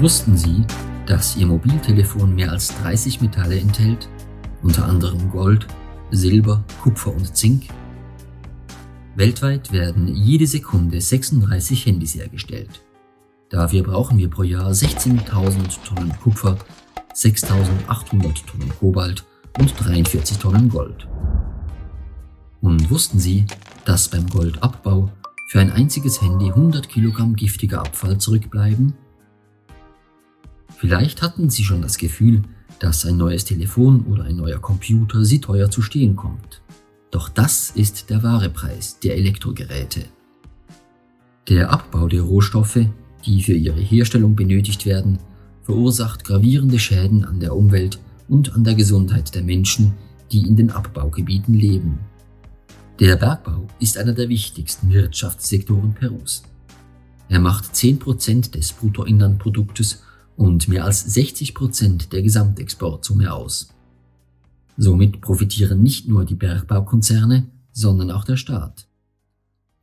Wussten Sie, dass Ihr Mobiltelefon mehr als 30 Metalle enthält, unter anderem Gold, Silber, Kupfer und Zink? Weltweit werden jede Sekunde 36 Handys hergestellt. Dafür brauchen wir pro Jahr 16.000 Tonnen Kupfer, 6.800 Tonnen Kobalt und 43 Tonnen Gold. Und wussten Sie, dass beim Goldabbau für ein einziges Handy 100 Kilogramm giftiger Abfall zurückbleiben? Vielleicht hatten Sie schon das Gefühl, dass ein neues Telefon oder ein neuer Computer Sie teuer zu stehen kommt. Doch das ist der wahre Preis der Elektrogeräte. Der Abbau der Rohstoffe, die für ihre Herstellung benötigt werden, verursacht gravierende Schäden an der Umwelt und an der Gesundheit der Menschen, die in den Abbaugebieten leben. Der Bergbau ist einer der wichtigsten Wirtschaftssektoren Perus. Er macht 10% des Bruttoinlandproduktes und mehr als 60% der Gesamtexportsumme aus. Somit profitieren nicht nur die Bergbaukonzerne, sondern auch der Staat.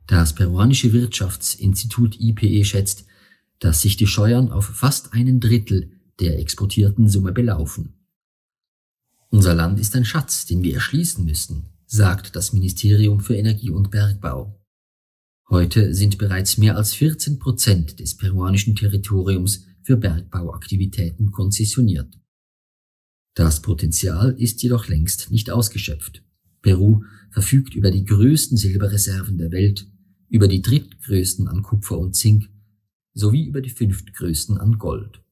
Das peruanische Wirtschaftsinstitut IPE schätzt, dass sich die Steuern auf fast 1/3 der exportierten Summe belaufen. Unser Land ist ein Schatz, den wir erschließen müssen, sagt das Ministerium für Energie und Bergbau. Heute sind bereits mehr als 14% des peruanischen Territoriums für Bergbauaktivitäten konzessioniert. Das Potenzial ist jedoch längst nicht ausgeschöpft. Peru verfügt über die größten Silberreserven der Welt, über die drittgrößten an Kupfer und Zink sowie über die fünftgrößten an Gold.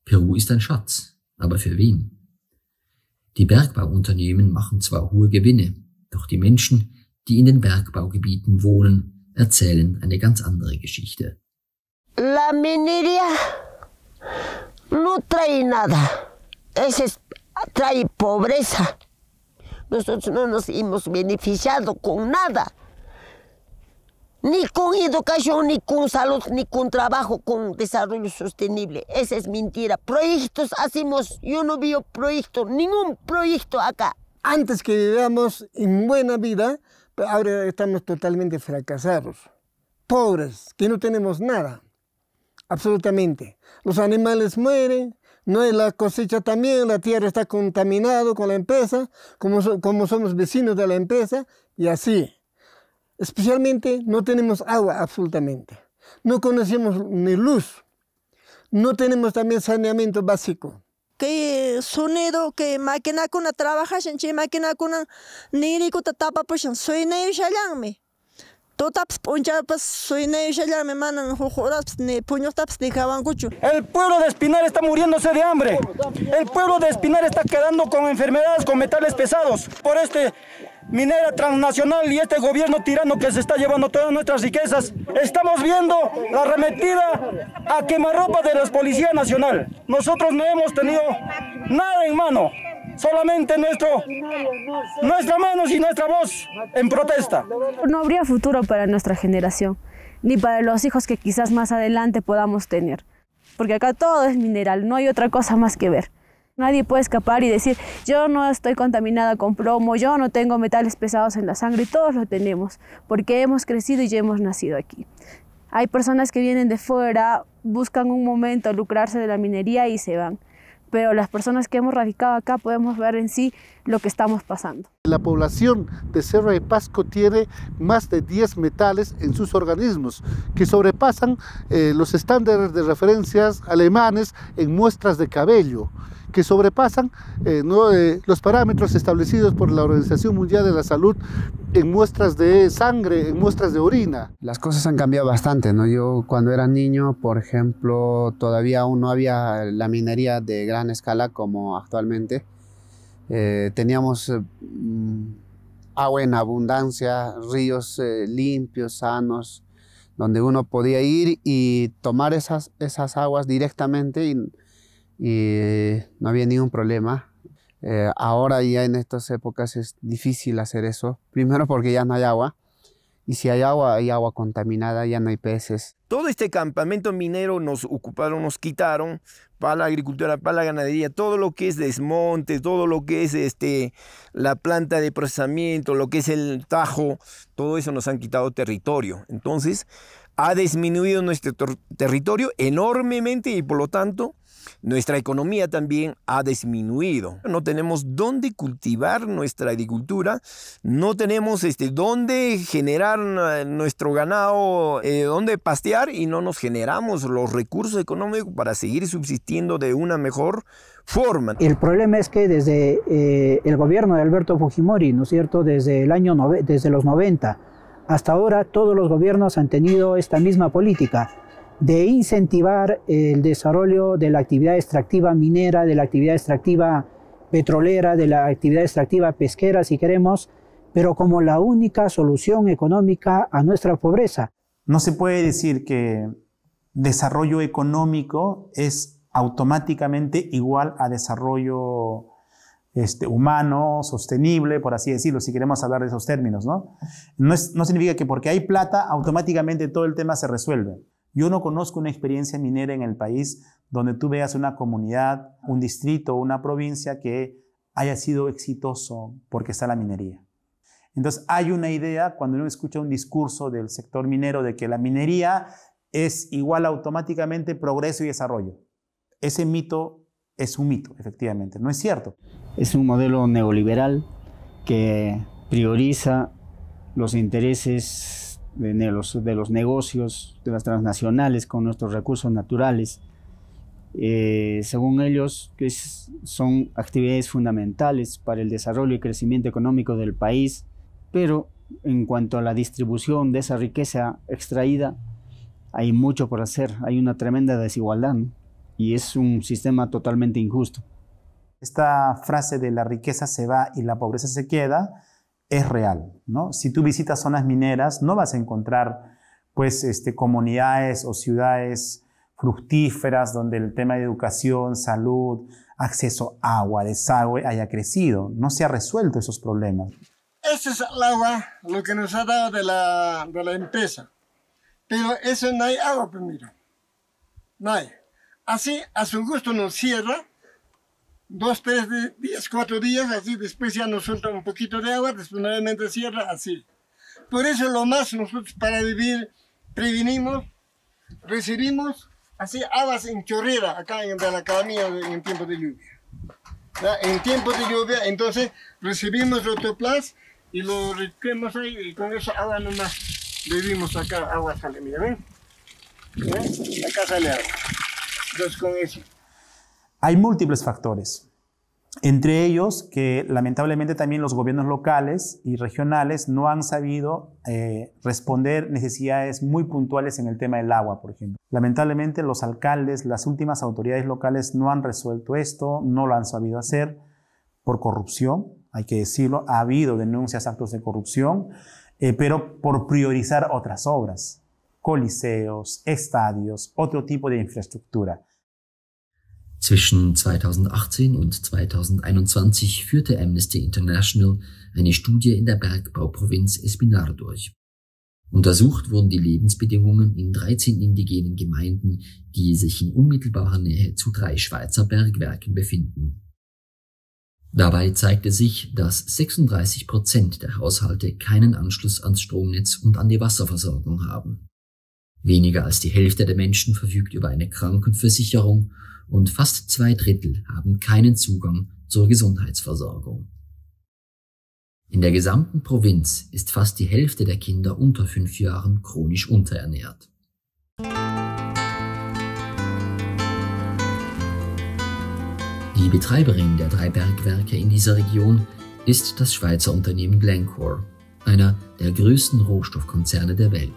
Peru ist ein Schatz, aber für wen? Die Bergbauunternehmen machen zwar hohe Gewinne, doch die Menschen, die in den Bergbaugebieten wohnen, erzählen eine ganz andere Geschichte. La minería no trae nada. Trae pobreza. Nosotros no nos hemos beneficiado con nada. Ni con educación, ni con salud, ni con trabajo, con desarrollo sostenible. Esa es mentira. Proyectos hacemos, yo no veo proyecto, ningún proyecto acá. Antes que vivíamos en buena vida, pero ahora estamos totalmente fracasados. Pobres, que no tenemos nada. Absolutamente. Los animales mueren, no hay la cosecha también, la tierra está contaminada con la empresa, como somos vecinos de la empresa, y así. Especialmente no tenemos agua absolutamente. No conocemos ni luz. No tenemos también saneamiento básico. Que sonido, que máquina kuna trabaja, sin máquina kuna ni kuta tapa pues soy ne shalanme. Totaps poncha pues soy ne shalanme manan jojoras ni puños taps ni cabancucho. El pueblo de Espinar está muriéndose de hambre. El pueblo de Espinar está quedando con enfermedades, con metales pesados por minera transnacional y este gobierno tirano que se está llevando todas nuestras riquezas. Estamos viendo la arremetida a quemarropa de la Policía Nacional. Nosotros no hemos tenido nada en mano, solamente nuestras manos y nuestra voz en protesta. No habría futuro para nuestra generación, ni para los hijos que quizás más adelante podamos tener, porque acá todo es mineral, no hay otra cosa más que ver. Nadie puede escapar y decir, yo no estoy contaminada con plomo, yo no tengo metales pesados en la sangre, y todos lo tenemos, porque hemos crecido y ya hemos nacido aquí. Hay personas que vienen de fuera, buscan un momento lucrarse de la minería y se van. Pero las personas que hemos radicado acá podemos ver en sí lo que estamos pasando. La población de Cerro de Pasco tiene más de 10 metales en sus organismos que sobrepasan los estándares de referencias alemanes en muestras de cabello, que sobrepasan los parámetros establecidos por la Organización Mundial de la Salud en muestras de sangre, en muestras de orina. Las cosas han cambiado bastante, ¿no? Yo cuando era niño, por ejemplo, todavía aún no había la minería de gran escala como actualmente. Teníamos agua en abundancia, ríos limpios, sanos, donde uno podía ir y tomar esas aguas directamente y no había ningún problema. Ahora ya en estas épocas es difícil hacer eso, primero porque ya no hay agua Y si hay agua contaminada, ya no hay peces. Todo este campamento minero nos ocuparon, nos quitaron para la agricultura, para la ganadería, todo lo que es desmonte, todo lo que es la planta de procesamiento, lo que es el tajo, todo eso nos han quitado territorio. Entonces, ha disminuido nuestro territorio enormemente y por lo tanto nuestra economía también ha disminuido. No tenemos dónde cultivar nuestra agricultura, no tenemos dónde generar nuestro ganado, dónde pastear y no nos generamos los recursos económicos para seguir subsistiendo de una mejor forma. El problema es que desde el gobierno de Alberto Fujimori, ¿no es cierto?, desde los 90 hasta ahora, todos los gobiernos han tenido esta misma política de incentivar el desarrollo de la actividad extractiva minera, de la actividad extractiva petrolera, de la actividad extractiva pesquera, si queremos, pero como la única solución económica a nuestra pobreza. No se puede decir que desarrollo económico es automáticamente igual a desarrollo humano, sostenible, por así decirlo, si queremos hablar de esos términos, ¿no? No significa que porque hay plata, automáticamente todo el tema se resuelve. Yo no conozco una experiencia minera en el país donde tú veas una comunidad, un distrito, una provincia que haya sido exitoso porque está la minería. Entonces hay una idea, cuando uno escucha un discurso del sector minero, de que la minería es igual automáticamente progreso y desarrollo. Ese mito es un mito, efectivamente, no es cierto. Es un modelo neoliberal que prioriza los intereses de los negocios, de las transnacionales con nuestros recursos naturales. Según ellos, que son actividades fundamentales para el desarrollo y crecimiento económico del país, pero en cuanto a la distribución de esa riqueza extraída, hay mucho por hacer, hay una tremenda desigualdad, ¿no? Y es un sistema totalmente injusto. Esta frase de la riqueza se va y la pobreza se queda es real, ¿no? Si tú visitas zonas mineras, no vas a encontrar pues, comunidades o ciudades fructíferas donde el tema de educación, salud, acceso a agua, desagüe haya crecido. No se ha resuelto esos problemas. Ese es el agua, lo que nos ha dado de la empresa. Pero eso no hay agua, pues mira. No hay. Así, a su gusto nos cierra, 2, 3 días, 4 días, así, después ya nos suelta un poquito de agua, después nuevamente cierra, así. Por eso lo más nosotros para vivir prevenimos, recibimos, así, aguas en chorrera, acá en la academia en tiempo de lluvia. ¿Ya? En tiempo de lluvia, entonces, recibimos rotoplas y lo recogemos ahí, y con eso agua nomás bebimos acá, agua sale, mira, ¿ven? Acá sale agua. Entonces, con eso. Hay múltiples factores, entre ellos que lamentablemente también los gobiernos locales y regionales no han sabido responder necesidades muy puntuales en el tema del agua, por ejemplo. Lamentablemente los alcaldes, las últimas autoridades locales no han resuelto esto, no lo han sabido hacer por corrupción, hay que decirlo, ha habido denuncias, actos de corrupción, pero por priorizar otras obras, coliseos, estadios, otro tipo de infraestructura. Zwischen 2018 und 2021 führte Amnesty International eine Studie in der Bergbauprovinz Espinar durch. Untersucht wurden die Lebensbedingungen in 13 indigenen Gemeinden, die sich in unmittelbarer Nähe zu 3 Schweizer Bergwerken befinden. Dabei zeigte sich, dass 36% der Haushalte keinen Anschluss ans Stromnetz und an die Wasserversorgung haben. Weniger als die Hälfte der Menschen verfügt über eine Krankenversicherung und fast 2/3 haben keinen Zugang zur Gesundheitsversorgung. In der gesamten Provinz ist fast die Hälfte der Kinder unter 5 Jahren chronisch unterernährt. Die Betreiberin der 3 Bergwerke in dieser Region ist das Schweizer Unternehmen Glencore, einer der größten Rohstoffkonzerne der Welt.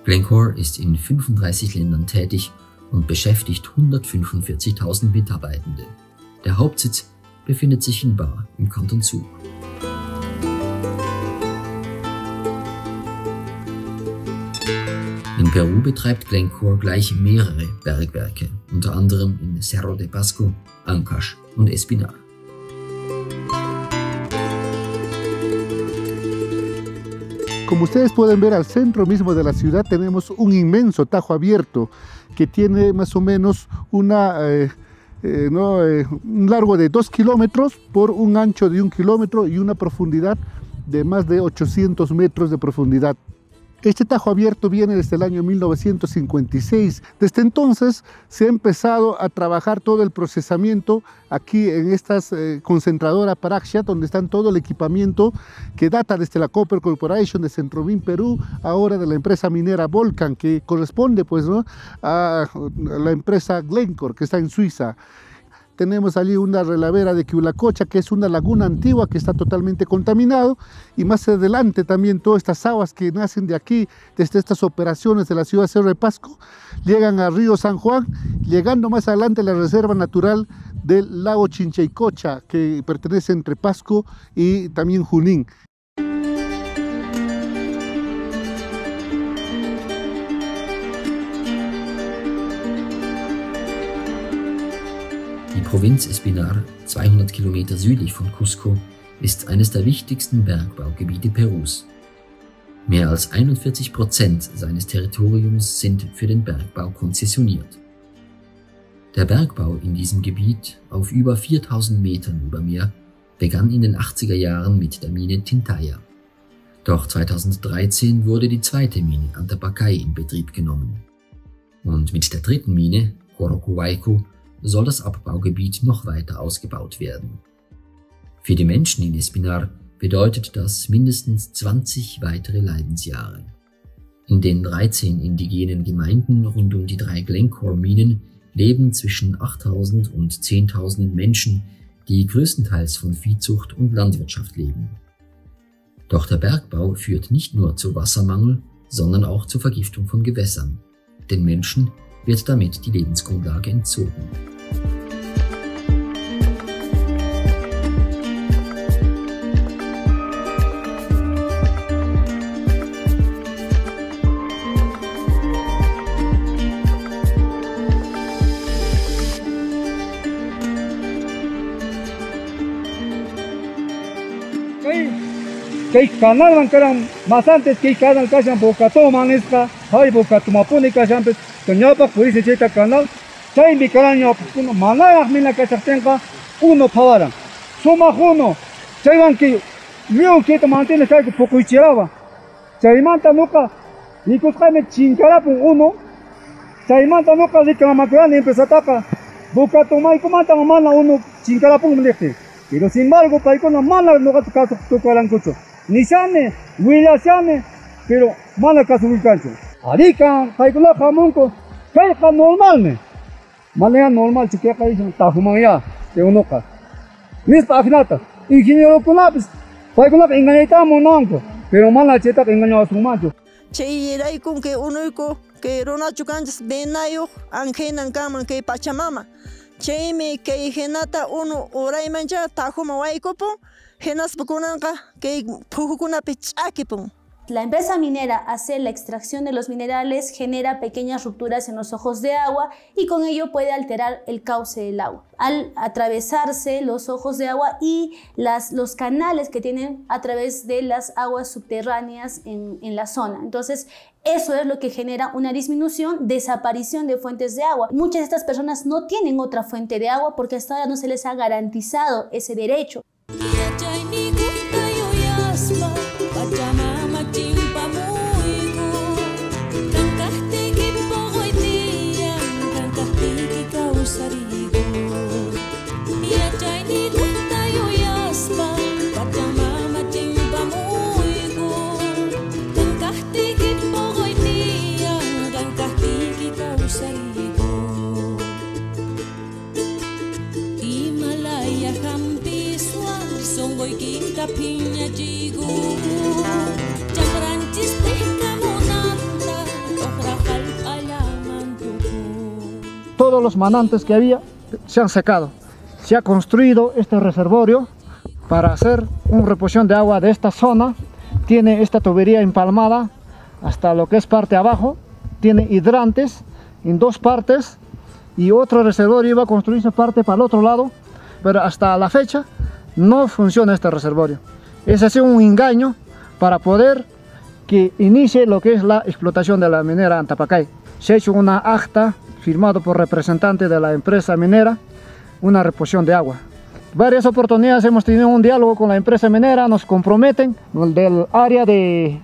Glencore ist in 35 Ländern tätig und beschäftigt 145.000 Mitarbeitende. Der Hauptsitz befindet sich in Bar im Kanton Zug. In Peru betreibt Glencore gleich mehrere Bergwerke, unter anderem in Cerro de Pasco, Ancash und Espinar. Como ustedes pueden ver, al centro mismo de la ciudad tenemos un inmenso tajo abierto que tiene más o menos un largo de 2 kilómetros por un ancho de 1 kilómetro y una profundidad de más de 800 metros de profundidad. Este tajo abierto viene desde el año 1956. Desde entonces se ha empezado a trabajar todo el procesamiento aquí en esta concentradora Paraxia, donde está todo el equipamiento que data desde la Copper Corporation de Centrovin, Perú, ahora de la empresa minera Volcan, que corresponde pues, ¿no?, a la empresa Glencore, que está en Suiza. Tenemos allí una relavera de Quiulacocha, que es una laguna antigua que está totalmente contaminado, y más adelante también todas estas aguas que nacen de aquí, desde estas operaciones de la ciudad de Cerro de Pasco, llegan al río San Juan, llegando más adelante a la reserva natural del lago Chinchaycocha, que pertenece entre Pasco y también Junín. Die Provinz Espinar, 200 Kilometer südlich von Cusco, ist eines der wichtigsten Bergbaugebiete Perus. Mehr als 41% seines Territoriums sind für den Bergbau konzessioniert. Der Bergbau in diesem Gebiet auf über 4000 Metern über Meer begann in den 80er Jahren mit der Mine Tintaya. Doch 2013 wurde die zweite Mine Antapaccay in Betrieb genommen. Und mit der dritten Mine, Coroccohuayco, soll das Abbaugebiet noch weiter ausgebaut werden. Für die Menschen in Espinar bedeutet das mindestens 20 weitere Leidensjahre. In den 13 indigenen Gemeinden rund um die 3 Glencore-Minen leben zwischen 8.000 und 10.000 Menschen, die größtenteils von Viehzucht und Landwirtschaft leben. Doch der Bergbau führt nicht nur zu Wassermangel, sondern auch zur Vergiftung von Gewässern. Den Menschen wird damit die Lebensgrundlage entzogen. Kay canal man karan más antes que canal kasan bocato manesca hay bocato mapone kasan pe toñapa puise cheta canal chay mi caraño uno manaya mina kasatenka uno pawara suma uno chay van que vio que te mantiene chay poco ichiraba chay manta nuca ni coscame chinkara pun uno chay manta nuca de que la macran empezó ataca bocato mai comanta mana uno chinkara pun mlete pero sin embargo para con la mala no caso tocaran cocho ni sane, huila sane, pero mala caso muy cancho. Arica, caicula jamonco, caica normal me. Manera normal, chiquea caicula, tajumaya, de unoca. Nispa afinata, ingeniero con lápiz, caicula engañeta mononco, pero mala cheta que engañó a su macho. Che, era con que uno que Ronacho Canchas benayo, angenan caman que Pachamama. Che, me que genata uno, ora y mancha, tajuma waikopo. La empresa minera hace la extracción de los minerales, genera pequeñas rupturas en los ojos de agua y con ello puede alterar el cauce del agua. Al atravesarse los ojos de agua y los canales que tienen a través de las aguas subterráneas en la zona. Entonces, eso es lo que genera una disminución, desaparición de fuentes de agua. Muchas de estas personas no tienen otra fuente de agua porque hasta ahora no se les ha garantizado ese derecho. Todos los manantes que había se han secado. Se ha construido este reservorio para hacer una reposición de agua de esta zona. Tiene esta tubería empalmada hasta lo que es parte abajo. Tiene hidrantes en 2 partes y otro reservorio iba a construirse parte para el otro lado, pero hasta la fecha no funciona este reservorio. Es así un engaño para poder que inicie lo que es la explotación de la minera Antapacay. Se ha hecho una acta firmado por representante de la empresa minera, una reposición de agua. Varias oportunidades hemos tenido un diálogo con la empresa minera, nos comprometen del área de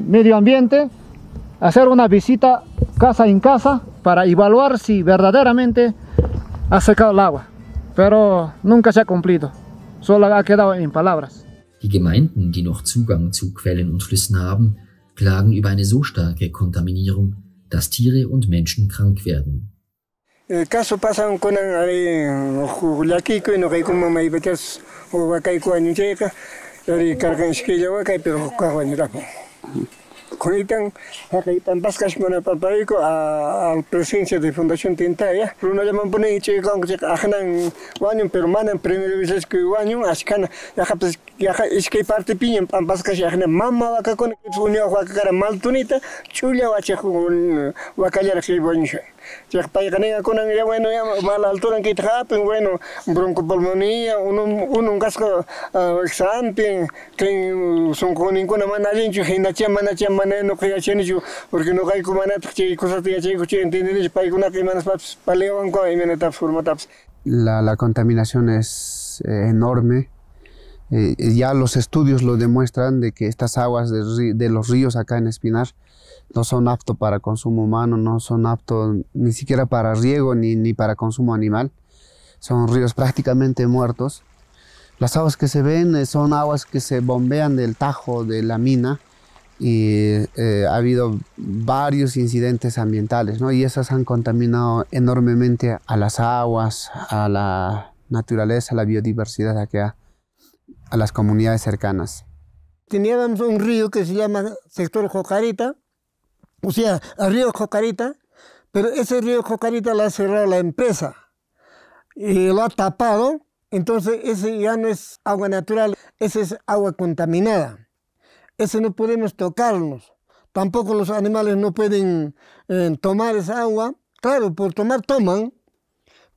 medio ambiente a hacer una visita casa en casa para evaluar si verdaderamente ha secado el agua, pero nunca se ha cumplido, solo ha quedado en palabras. Die Gemeinden, die noch Zugang zu Quellen und Flüssen haben, klagen über eine so starke Kontaminierung, dass Tiere und Menschen krank werden. El caso pasa con Juliaquico y no hay como me ibetes o acá con Nicheca, y cargan esquilla o acá, pero cajuan rapo. Con itan, acá itan pascas con el papaico a presencia de Fundación Tintaya. Pero no llaman poner y checa con que ajanan guaño, pero manan primero veces que guaño, ascana, ya es que parte piña, pascas ya mamá acá con el unió a cara mal tunita, chulia o con guacayara que guaño. Ya para ganar con ya bueno ya mala altura que trapen bueno broncopulmonía un casco exante que son con ninguna manera yo manera no que ya yo porque no hay como nada que cosas que ya que entender para una que manas para león con y meneta forma taps. La contaminación es enorme. Ya los estudios lo demuestran de que estas aguas de los ríos acá en Espinar no son aptos para consumo humano, no son aptos ni siquiera para riego ni para consumo animal. Son ríos prácticamente muertos. Las aguas que se ven son aguas que se bombean del tajo de la mina y ha habido varios incidentes ambientales, ¿no? Y esas han contaminado enormemente a las aguas, a la naturaleza, a la biodiversidad acá, a las comunidades cercanas. Teníamos un río que se llama sector Jocarita, o sea, el río Jocarita, pero ese río Jocarita lo ha cerrado la empresa y lo ha tapado, entonces ese ya no es agua natural, ese es agua contaminada. Ese no podemos tocarnos, tampoco los animales no pueden tomar esa agua. Claro, por tomar toman,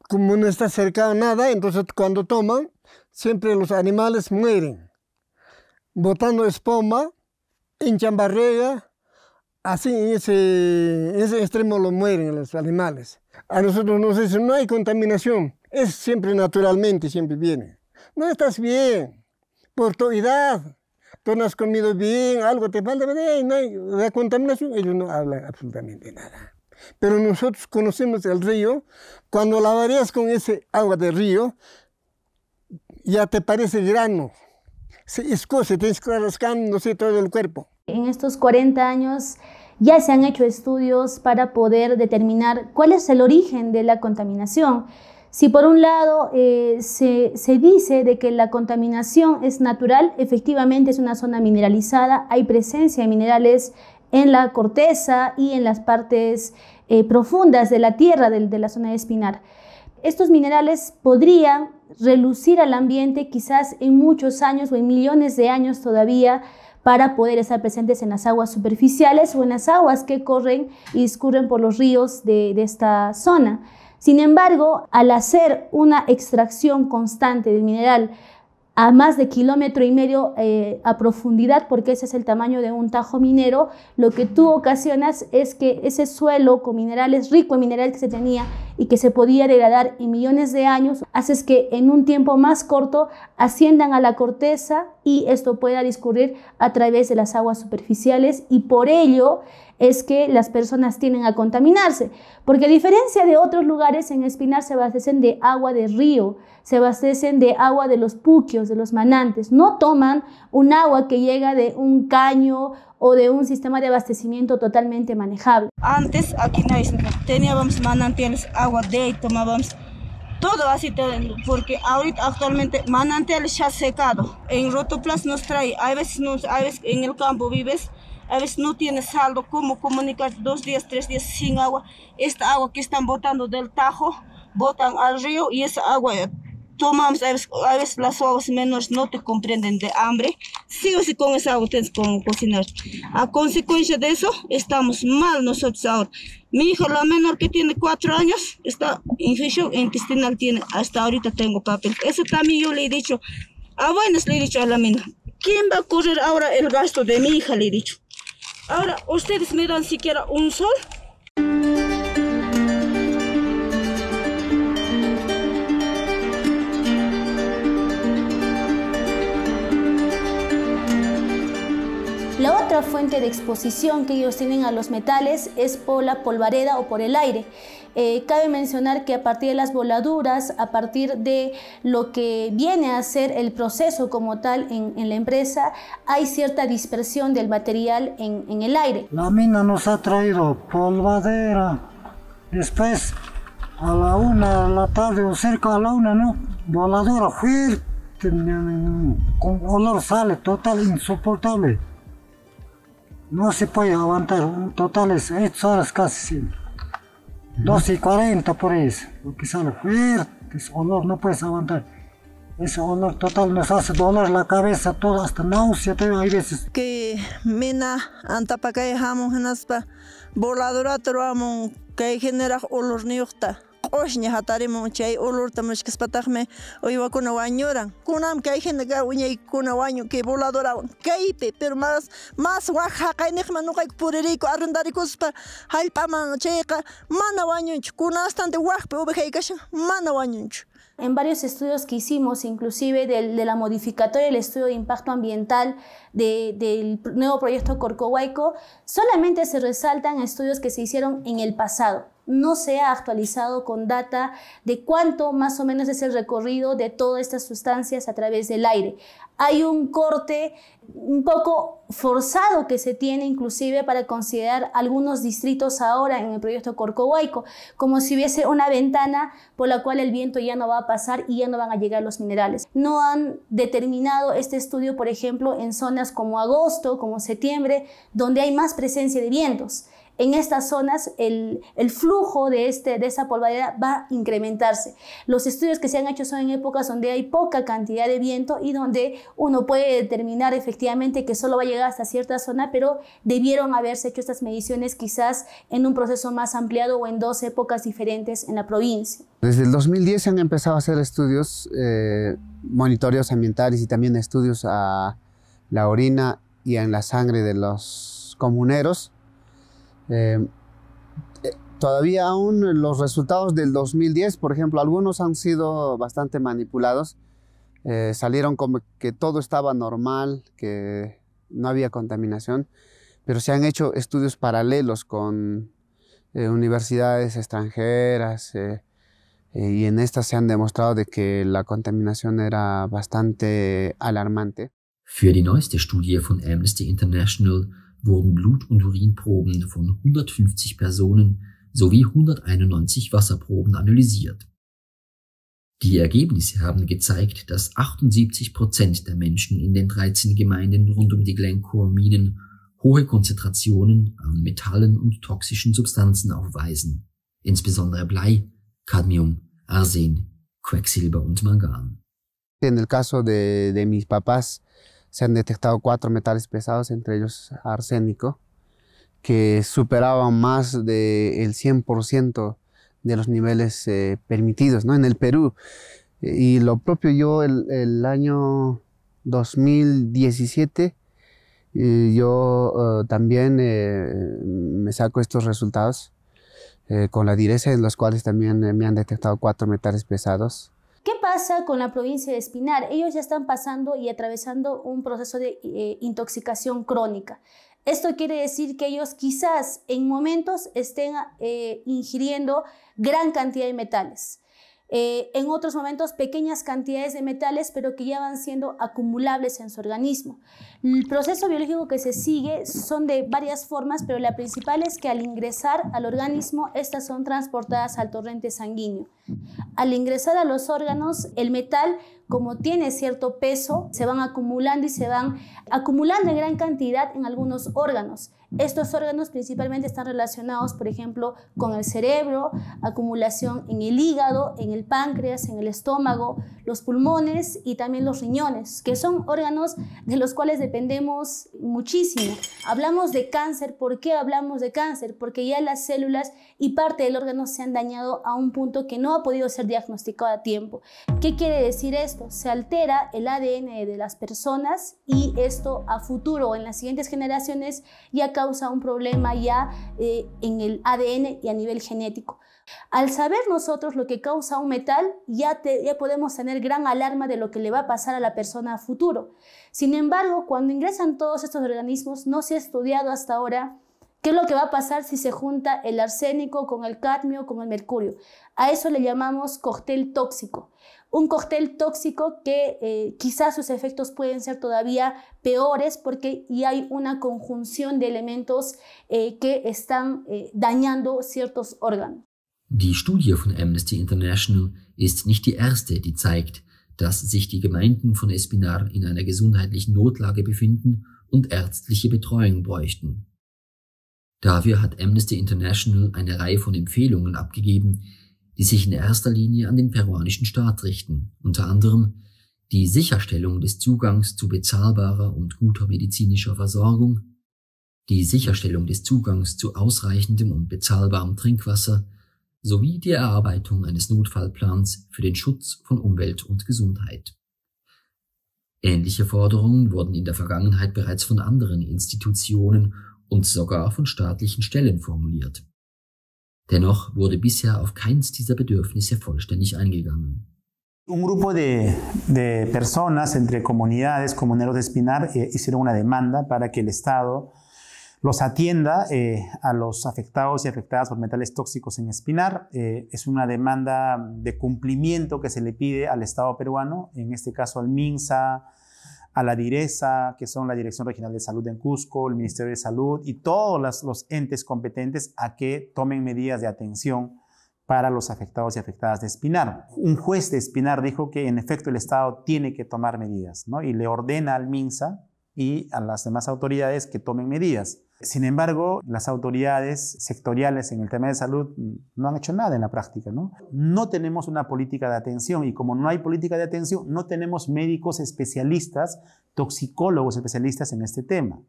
como no está cercado nada, entonces cuando toman, siempre los animales mueren, botando espuma, hinchan barriga, así en ese extremo lo mueren los animales. A nosotros nos dicen, no hay contaminación, es siempre naturalmente, siempre viene. No estás bien, por tu edad, tú no has comido bien, algo te falta, no hay la contaminación, ellos no hablan absolutamente nada. Pero nosotros conocemos el río, cuando lavarías con ese agua del río, ya te parece grano, se escoce, te está rascándose todo el cuerpo. En estos 40 años ya se han hecho estudios para poder determinar cuál es el origen de la contaminación. Si por un lado se dice de que la contaminación es natural, efectivamente es una zona mineralizada, hay presencia de minerales en la corteza y en las partes profundas de la tierra de la zona de Espinar. Estos minerales podrían relucir al ambiente quizás en muchos años o en millones de años todavía para poder estar presentes en las aguas superficiales o en las aguas que corren y discurren por los ríos de esta zona. Sin embargo, al hacer una extracción constante del mineral a más de 1,5 kilómetros a profundidad, porque ese es el tamaño de un tajo minero, lo que tú ocasionas es que ese suelo con minerales, rico en mineral que se tenía y que se podía degradar en millones de años, haces que en un tiempo más corto asciendan a la corteza y esto pueda discurrir a través de las aguas superficiales, y por ello es que las personas tienden a contaminarse, porque a diferencia de otros lugares, en Espinar se abastecen de agua de río, se abastecen de agua de los puquios, de los manantes, no toman un agua que llega de un caño o de un sistema de abastecimiento totalmente manejable. Antes aquí teníamos manantiales, agua de ahí tomábamos, todo así, porque ahorita actualmente manantiales ya secado, en Rotoplas nos trae, a veces en el campo vives, a veces no tienes saldo, ¿cómo comunicar 2 días, 3 días sin agua? Esta agua que están botando del Tajo, botan al río y esa agua tomamos, a veces las aguas menores no te comprenden de hambre, sí o sí con esa agua tienes que cocinar. A consecuencia de eso, estamos mal nosotros ahora. Mi hija, la menor que tiene 4 años, está infección intestinal, tiene, hasta ahorita tengo papel. Eso también yo le he dicho, a buenas le he dicho a la menor, ¿quién va a correr ahora el gasto de mi hija? Le he dicho. Ahora, ¿ustedes me dan siquiera un sol? La otra fuente de exposición que ellos tienen a los metales es por la polvareda o por el aire. Cabe mencionar que a partir de las voladuras, a partir de lo que viene a ser el proceso como tal en la empresa, hay cierta dispersión del material en el aire. La mina nos ha traído polvadera, después a la 1 de la tarde o cerca a la 1, ¿no? Voladora fuerte, con olor sale total insoportable. No se puede aguantar, total es 8 horas casi, 12:40 por eso, porque sale fuerte, ese olor no puedes aguantar. Ese olor total nos hace doler la cabeza, todo, hasta náusea, hay veces. Que mina, antapacay jamón, genaspa, voladora troamon, que genera olor niuchta. Oshnya hatarimo chay olor también que spatajme oiva con añoran kunam que hay gente que uñay con año que voladora kaipe pero más Oaxaca nexma no hay purerico arrendaricos pa halpaman checa mana waño kuna bastante Oaxaca obejaicash mana waño. En varios estudios que hicimos, inclusive de la modificatoria del estudio de impacto ambiental del nuevo proyecto Corcovado, solamente se resaltan estudios que se hicieron en el pasado. No se ha actualizado con data de cuánto más o menos es el recorrido de todas estas sustancias a través del aire. Hay un corte un poco forzado que se tiene inclusive para considerar algunos distritos ahora en el proyecto Corcovado, como si hubiese una ventana por la cual el viento ya no va a pasar y ya no van a llegar los minerales. No han determinado este estudio, por ejemplo, en zonas como agosto, como septiembre, donde hay más presencia de vientos. En estas zonas el flujo de esa polvadera va a incrementarse. Los estudios que se han hecho son en épocas donde hay poca cantidad de viento y donde uno puede determinar efectivamente que solo va a llegar hasta cierta zona, pero debieron haberse hecho estas mediciones quizás en un proceso más ampliado o en 2 épocas diferentes en la provincia. Desde el 2010 se han empezado a hacer estudios, monitoreos ambientales y también estudios a la orina y en la sangre de los comuneros. Todavía aún los resultados del 2010, por ejemplo, algunos han sido bastante manipulados. Salieron como que todo estaba normal, que no había contaminación, pero se han hecho estudios paralelos con universidades extranjeras y en estas se han demostrado de que la contaminación era bastante alarmante. Für die neueste Studie von Amnesty International wurden Blut- und Urinproben von 150 Personen sowie 191 Wasserproben analysiert. Die Ergebnisse haben gezeigt, dass 78% der Menschen in den 13 Gemeinden rund um die Glencore-Minen hohe Konzentrationen an Metallen und toxischen Substanzen aufweisen, insbesondere Blei, Cadmium, Arsen, Quecksilber und Mangan. En el caso de mis papás, se han detectado 4 metales pesados, entre ellos arsénico, que superaban más del 100% de los niveles permitidos, ¿no? En el Perú. Y lo propio yo el año 2017, yo también me saco estos resultados con la DIRESA, en los cuales también me han detectado 4 metales pesados. ¿Qué pasa con la provincia de Espinar? Ellos ya están pasando y atravesando un proceso de intoxicación crónica. Esto quiere decir que ellos quizás en momentos estén ingiriendo gran cantidad de metales. En otros momentos pequeñas cantidades de metales, pero que ya van siendo acumulables en su organismo. El proceso biológico que se sigue son de varias formas, pero la principal es que al ingresar al organismo, estas son transportadas al torrente sanguíneo. Al ingresar a los órganos, el metal, como tiene cierto peso, se van acumulando y se van acumulando en gran cantidad en algunos órganos. Estos órganos principalmente están relacionados, por ejemplo, con el cerebro, acumulación en el hígado, en el páncreas, en el estómago, los pulmones y también los riñones, que son órganos de los cuales dependemos muchísimo. Hablamos de cáncer. ¿Por qué hablamos de cáncer? Porque ya las células y parte del órgano se han dañado a un punto que no ha podido ser diagnosticado a tiempo. ¿Qué quiere decir esto? esto? Se altera el ADN de las personas y esto a futuro, en las siguientes generaciones, ya causa un problema ya en el ADN y a nivel genético. Al saber nosotros lo que causa un metal, ya podemos tener gran alarma de lo que le va a pasar a la persona a futuro. Sin embargo, cuando ingresan todos estos organismos, no se ha estudiado hasta ahora qué es lo que va a pasar si se junta el arsénico con el cadmio, con el mercurio. A eso le llamamos cóctel tóxico. Un cóctel tóxico que quizás sus efectos pueden ser todavía peores porque ya hay una conjunción de elementos que están dañando ciertos órganos. Die Studie von Amnesty International ist nicht die erste, die zeigt, dass sich die Gemeinden von Espinar in einer gesundheitlichen Notlage befinden und ärztliche Betreuung bräuchten. Dafür hat Amnesty International eine Reihe von Empfehlungen abgegeben, die sich in erster Linie an den peruanischen Staat richten, unter anderem die Sicherstellung des Zugangs zu bezahlbarer und guter medizinischer Versorgung, die Sicherstellung des Zugangs zu ausreichendem und bezahlbarem Trinkwasser sowie die Erarbeitung eines Notfallplans für den Schutz von Umwelt und Gesundheit. Ähnliche Forderungen wurden in der Vergangenheit bereits von anderen Institutionen und sogar von staatlichen Stellen formuliert. Dennoch wurde bisher auf keins dieser Bedürfnisse vollständig eingegangen. Un grupo de personas entre comunidades, comuneros de Espinar, hicieron una demanda para que el Estado los atienda a los afectados y afectadas por metales tóxicos en Espinar. Es una demanda de cumplimiento que se le pide al Estado peruano, en este caso al MINSA, a la DIRESA, que son la Dirección Regional de Salud en Cusco, el Ministerio de Salud y todos los entes competentes a que tomen medidas de atención para los afectados y afectadas de Espinar. Un juez de Espinar dijo que en efecto el Estado tiene que tomar medidas, ¿no? Y le ordena al MINSA y a las demás autoridades que tomen medidas. Sin embargo, las autoridades sectoriales en el tema de salud no han hecho nada en la práctica, ¿no? No tenemos una política de atención y como no hay política de atención, no tenemos médicos especialistas, toxicólogos especialistas en este tema.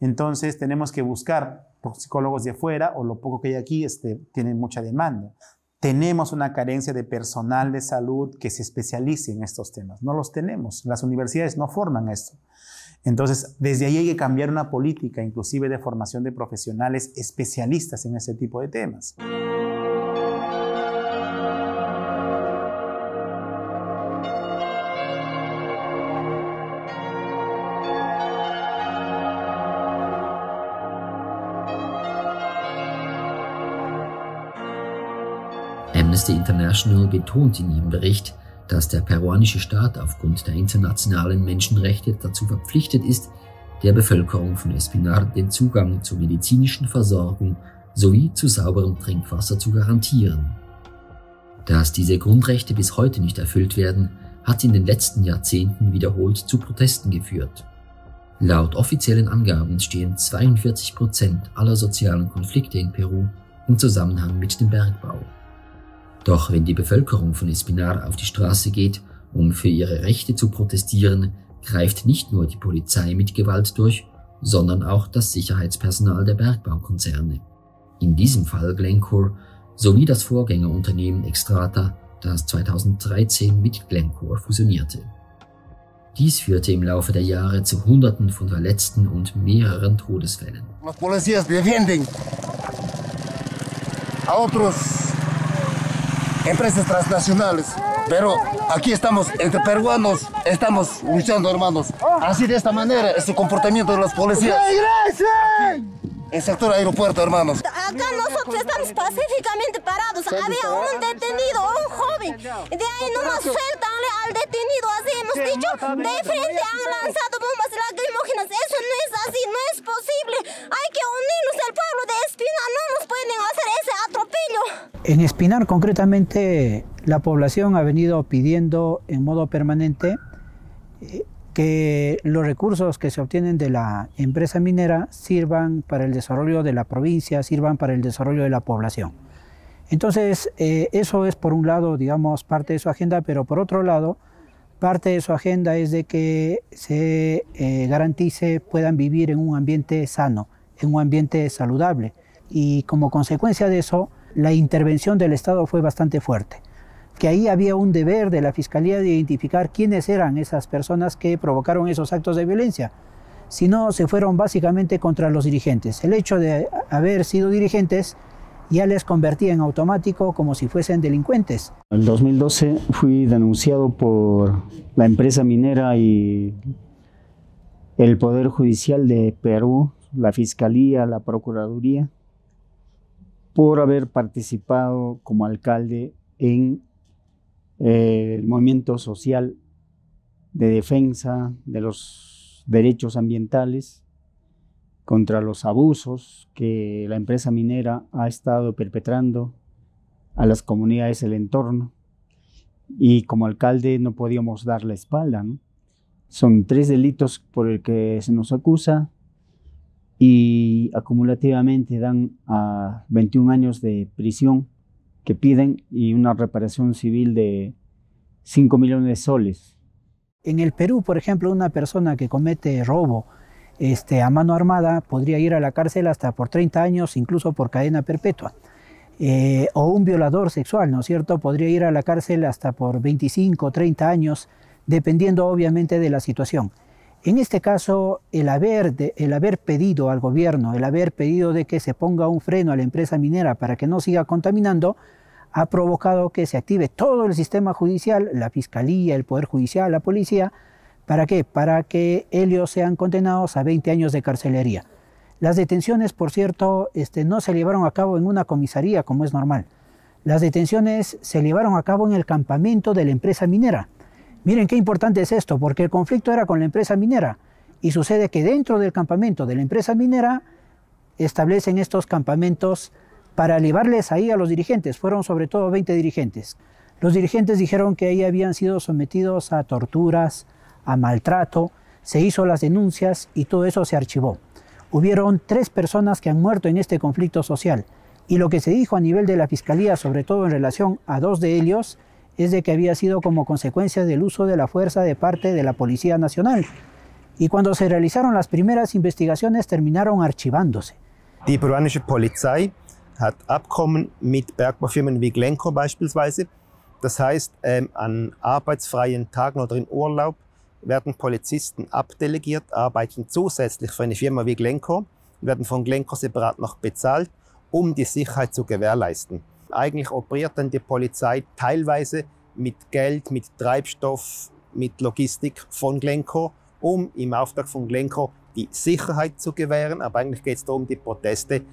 Entonces tenemos que buscar toxicólogos de afuera o lo poco que hay aquí tienen mucha demanda. Tenemos una carencia de personal de salud que se especialice en estos temas. No los tenemos. Las universidades no forman esto. Entonces, desde ahí hay que cambiar una política, inclusive de formación de profesionales especialistas en ese tipo de temas. Amnesty International betont in ihrem Bericht, dass der peruanische Staat aufgrund der internationalen Menschenrechte dazu verpflichtet ist, der Bevölkerung von Espinar den Zugang zur medizinischen Versorgung sowie zu sauberem Trinkwasser zu garantieren. Dass diese Grundrechte bis heute nicht erfüllt werden, hat in den letzten Jahrzehnten wiederholt zu Protesten geführt. Laut offiziellen Angaben stehen 42% aller sozialen Konflikte in Peru im Zusammenhang mit dem Bergbau. Doch wenn die Bevölkerung von Espinar auf die Straße geht, um für ihre Rechte zu protestieren, greift nicht nur die Polizei mit Gewalt durch, sondern auch das Sicherheitspersonal der Bergbaukonzerne. In diesem Fall Glencore sowie das Vorgängerunternehmen Xstrata, das 2013 mit Glencore fusionierte. Dies führte im Laufe der Jahre zu Hunderten von Verletzten und mehreren Todesfällen. Los policías defienden a otros empresas transnacionales, pero aquí estamos entre peruanos, estamos luchando, hermanos. Así de esta manera es el comportamiento de los policías en el sector aeropuerto, hermanos. Acá nosotros estamos pacíficamente parados. Había un detenido, un joven. De ahí nomás sueltanle al detenido, así hemos dicho. De frente han lanzado bombas lacrimógenas. Eso no es así, no es posible. Hay que unirnos al pueblo de Espinar, no nos pueden hacer ese atropello. En Espinar, concretamente, la población ha venido pidiendo en modo permanente que los recursos que se obtienen de la empresa minera sirvan para el desarrollo de la provincia, sirvan para el desarrollo de la población. Entonces, eso es por un lado, digamos, parte de su agenda, pero por otro lado, parte de su agenda es de que se garantice, puedan vivir en un ambiente sano, en un ambiente saludable. Y como consecuencia de eso, la intervención del Estado fue bastante fuerte. que ahí había un deber de la Fiscalía de identificar quiénes eran esas personas que provocaron esos actos de violencia. Si no, se fueron básicamente contra los dirigentes. El hecho de haber sido dirigentes ya les convertía en automático como si fuesen delincuentes. En el 2012 fui denunciado por la empresa minera y el Poder Judicial de Perú, la Fiscalía, la Procuraduría, por haber participado como alcalde en el movimiento social de defensa de los derechos ambientales contra los abusos que la empresa minera ha estado perpetrando a las comunidades del entorno. Y como alcalde no podíamos dar la espalda, ¿no? Son 3 delitos por el que se nos acusa y acumulativamente dan a 21 años de prisión que piden y una reparación civil de 5 millones de soles. En el Perú, por ejemplo, una persona que comete robo a mano armada podría ir a la cárcel hasta por 30 años, incluso por cadena perpetua. O un violador sexual, ¿no es cierto?, podría ir a la cárcel hasta por 25 o 30 años, dependiendo obviamente de la situación. En este caso, el haber pedido al gobierno, el haber pedido de que se ponga un freno a la empresa minera para que no siga contaminando, ha provocado que se active todo el sistema judicial, la Fiscalía, el Poder Judicial, la Policía. ¿Para qué? Para que ellos sean condenados a 20 años de carcelería. Las detenciones, por cierto, no se llevaron a cabo en una comisaría como es normal. Las detenciones se llevaron a cabo en el campamento de la empresa minera. Miren qué importante es esto, porque el conflicto era con la empresa minera y sucede que dentro del campamento de la empresa minera establecen estos campamentos para llevarles ahí a los dirigentes. Fueron sobre todo 20 dirigentes. Los dirigentes dijeron que ahí habían sido sometidos a torturas, a maltrato, se hizo las denuncias y todo eso se archivó. Hubieron 3 personas que han muerto en este conflicto social y lo que se dijo a nivel de la Fiscalía, sobre todo en relación a 2 de ellos, es de que había sido como consecuencia del uso de la fuerza de parte de la Policía Nacional. Y cuando se realizaron las primeras investigaciones terminaron archivándose. Die peruanische Polizei hat Abkommen mit Bergbaufirmen wie Glencore beispielsweise. Das heißt, an arbeitsfreien Tagen oder in Urlaub werden Polizisten abdelegiert, arbeiten zusätzlich für eine Firma wie Glencore, werden von Glencore separat noch bezahlt, um die Sicherheit zu gewährleisten. Eigentlich operiert dann die Polizei teilweise mit Geld, mit Treibstoff, mit Logistik von Glencore, um im Auftrag von Glencore die Sicherheit zu gewähren, aber eigentlich geht es darum, die Proteste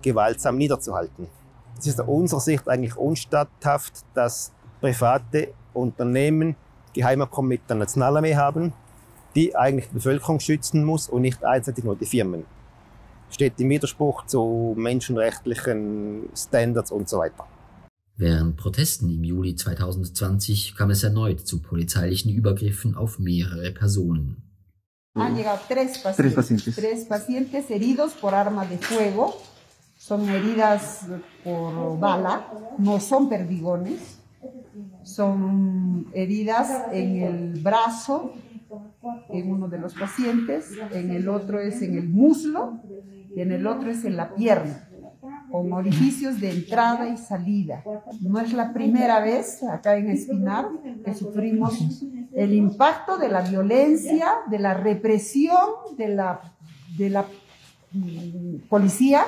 gewaltsam niederzuhalten. Es ist aus unserer Sicht eigentlich unstatthaft, dass private Unternehmen Geheimabkommen mit der Nationalarmee haben, die eigentlich die Bevölkerung schützen muss und nicht einseitig nur die Firmen. Steht im Widerspruch zu menschenrechtlichen Standards und so weiter. Während Protesten im Juli 2020 kam es erneut zu polizeilichen Übergriffen auf mehrere Personen. Han llegado 3 pacientes. 3 pacientes heridos por arma de fuego. Son heridas por bala, no son perdigones. Son heridas en el brazo, en uno de los pacientes, en el otro es en el muslo y en el otro es en la pierna, con orificios de entrada y salida. No es la primera vez acá en Espinar que sufrimos el impacto de la violencia, de la represión de la policía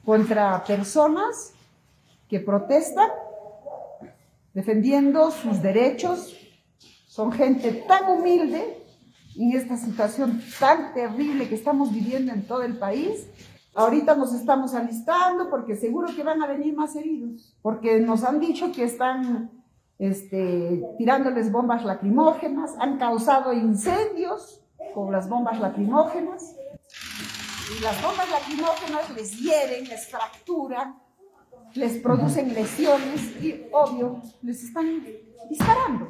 contra personas que protestan defendiendo sus derechos. Son gente tan humilde en esta situación tan terrible que estamos viviendo en todo el país. Ahorita nos estamos alistando porque seguro que van a venir más heridos, porque nos han dicho que están tirándoles bombas lacrimógenas, han causado incendios con las bombas lacrimógenas, y las bombas lacrimógenas les hieren, les fracturan, les producen lesiones y, obvio, les están disparando.